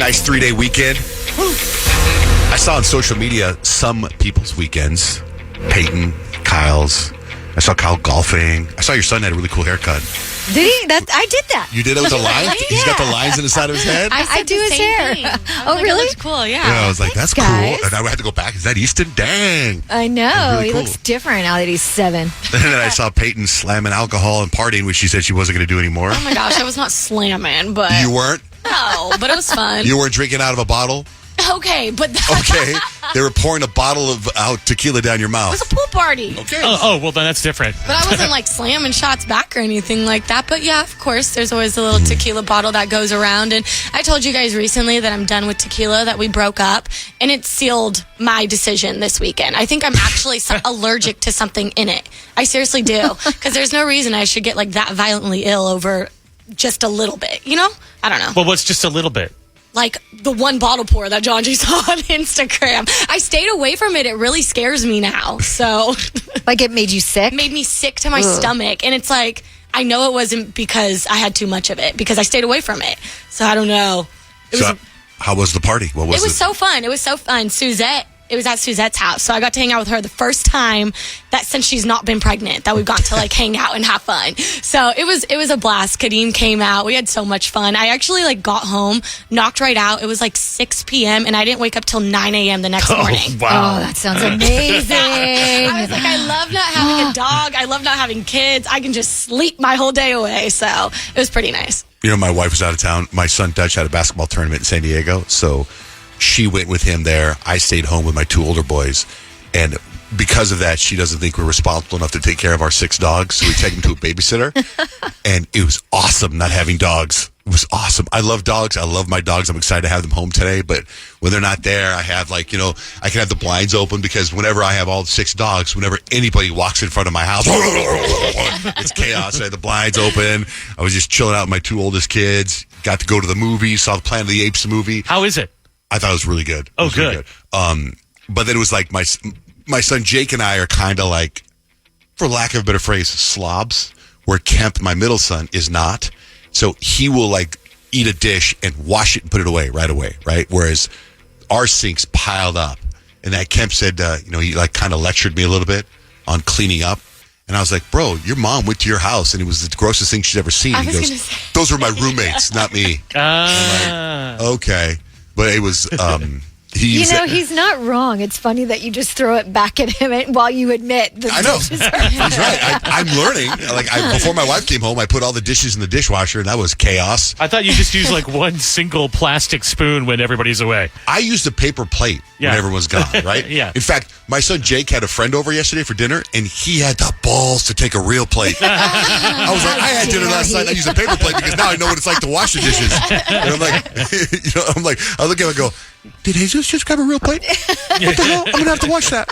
Nice 3-day weekend. I saw on social media some people's weekends. Peyton, Kyle's. I saw Kyle golfing. I saw your son had a really cool haircut. Did he? I did that. You did it with the lines? Yeah. He's got the lines in the side of his head? I do his hair. Oh, like, really? It looks cool, yeah. I was like, that's Thanks, cool. And I had to go back. Is that Easton? Dang. I know. Really He cool. looks different now that he's 7. And then I saw Peyton slamming alcohol and partying, which she said she wasn't going to do anymore. Oh my gosh, I was not slamming, but... You weren't? No, but it was fun. You weren't drinking out of a bottle? Okay, but... Okay. They were pouring a bottle of tequila down your mouth. It was a pool party. Okay. Oh, well, then that's different. But I wasn't like slamming shots back or anything like that. But yeah, of course, there's always a little tequila bottle that goes around. And I told you guys recently that I'm done with tequila, that we broke up. And it sealed my decision this weekend. I think I'm actually allergic to something in it. I seriously do. Because there's no reason I should get like that violently ill over just a little bit. You know? I don't know. Well, what's just a little bit? Like the one bottle pour that John G saw on Instagram. I stayed away from it. It really scares me now. So, Like it made you sick? it made me sick to my stomach. And it's like, I know it wasn't because I had too much of it, because I stayed away from it. So I don't know. How was the party? What was It was so fun. It was so fun. It was at Suzette's house. So I got to hang out with her the first time that since she's not been pregnant that we've gotten to like hang out and have fun. So it was a blast. Kadeem came out. We had so much fun. I actually like got home, knocked right out. It was like 6 p.m. and I didn't wake up till 9 a.m. the next morning. Wow. Oh, that sounds amazing. I was like, I love not having a dog. I love not having kids. I can just sleep my whole day away. So it was pretty nice. You know, my wife was out of town. My son Dutch had a basketball tournament in San Diego, so she went with him there. I stayed home with my 2 older boys, and because of that, she doesn't think we're responsible enough to take care of our 6 dogs, so we take them to a babysitter, and it was awesome not having dogs. It was awesome. I love dogs. I love my dogs. I'm excited to have them home today, but when they're not there, I have I can have the blinds open, because whenever I have all 6 dogs, whenever anybody walks in front of my house, it's chaos. I had the blinds open. I was just chilling out with my 2 oldest kids. Got to go to the movie, saw the Planet of the Apes movie. How is it? I thought it was really good. Oh, really good. But then it was like my son Jake and I are kind of like, for lack of a better phrase, slobs, where Kemp, my middle son, is not. So he will like eat a dish and wash it and put it away, right? Whereas our sink's piled up. And that Kemp said, he like kind of lectured me a little bit on cleaning up. And I was like, bro, your mom went to your house and it was the grossest thing she's ever seen. He goes, those were my roommates, not me. I'm like, okay. But it was, he's not wrong. It's funny that you just throw it back at him while you admit that I know. He's right. I'm learning. Before my wife came home, I put all the dishes in the dishwasher, and that was chaos. I thought you just used like one single plastic spoon when everybody's away. I used a paper plate when everyone's gone, right? Yeah. In fact, my son Jake had a friend over yesterday for dinner, and he had the balls to take a real plate. I was like, I had dinner last night. I used a paper plate because now I know what it's like to wash the dishes. And I'm like, I look at him and go, did Jesus just grab a real plate? What the hell? I'm going to have to watch that.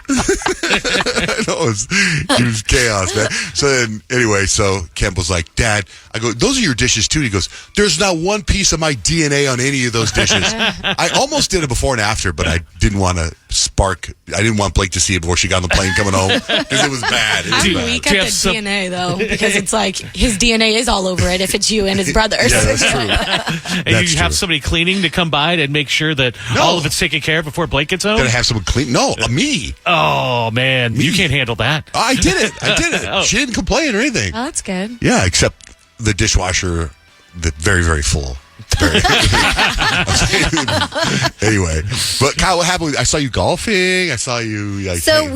It was chaos, man. So then, anyway, so Kemp was like, Dad, I go, those are your dishes too. He goes, there's not one piece of my DNA on any of those dishes. I almost did it before and after, but I didn't want to I didn't want Blake to see it before she got on the plane coming home, because it was bad. I'm weak at the DNA, though, because it's like his DNA is all over it if it's you and his brothers. Yeah, that's true. And you have somebody cleaning to come by and make sure that all of it's taken care of before Blake gets home? Did I have someone clean? No, me. Oh, man. You can't handle that. I did it. Oh. She didn't complain or anything. Oh, that's good. Yeah, except the dishwasher, very, very full. Anyway, but Kyle, what happened? I saw you golfing. I saw you. So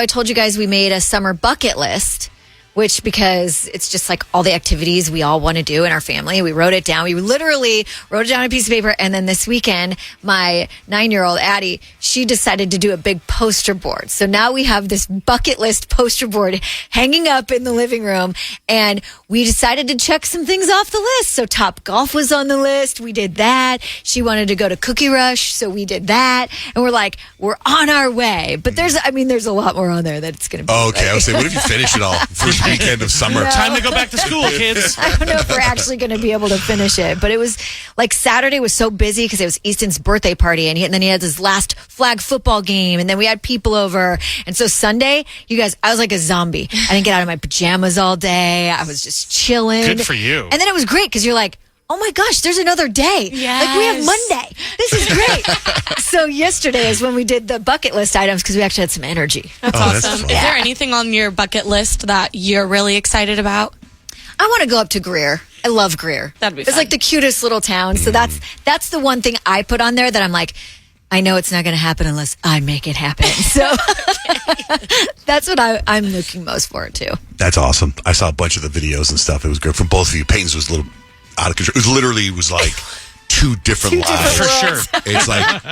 I told you guys we made a summer bucket list, which, because it's just like all the activities we all want to do in our family. We wrote it down. We literally wrote it down on a piece of paper. And then this weekend, my 9-year-old Addie, she decided to do a big poster board. So now we have this bucket list poster board hanging up in the living room. And we decided to check some things off the list. So Top Golf was on the list. We did that. She wanted to go to Cookie Rush. So we did that. And we're like, we're on our way. But there's a lot more on there that it's going to be. Oh, okay. I was saying, what if you finish it all? First weekend of summer. No. Time to go back to school, kids. I don't know if we're actually going to be able to finish it, but it was like Saturday was so busy because it was Easton's birthday party, and then he had his last flag football game, and then we had people over. And so Sunday, you guys, I was like a zombie. I didn't get out of my pajamas all day. I was just chilling. Good for you. And then it was great because you're like, oh my gosh, there's another day. Like we have Monday. This is great. So yesterday is when we did the bucket list items because we actually had some energy. That's that's awesome. fun. Is there anything on your bucket list that you're really excited about? I want to go up to Greer. I love Greer. That'd be It's fun. like the cutest little town. So that's the one thing I put on there that I'm like, I know it's not going to happen unless I make it happen. So that's what I'm looking most forward to. That's awesome. I saw a bunch of the videos and stuff. It was great from both of you. Peyton's was a little out of control. It was like two different lives. For sure. It's like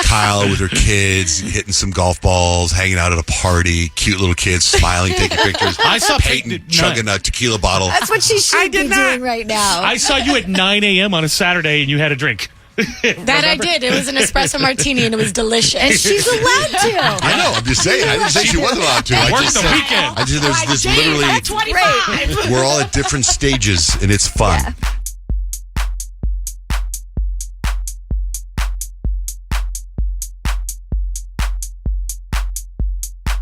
Kyle with her kids hitting some golf balls, hanging out at a party, cute little kids smiling, taking pictures. I saw Peyton chugging a tequila bottle. That's what she should be doing right now. I saw you at 9 a.m. on a Saturday and you had a drink. That I did. It was an espresso martini and it was delicious. And she's allowed to. I know. I'm just saying. I didn't say she wasn't allowed to. I Worked just the said, weekend. there's literally. 25. We're all at different stages, and it's fun. Yeah.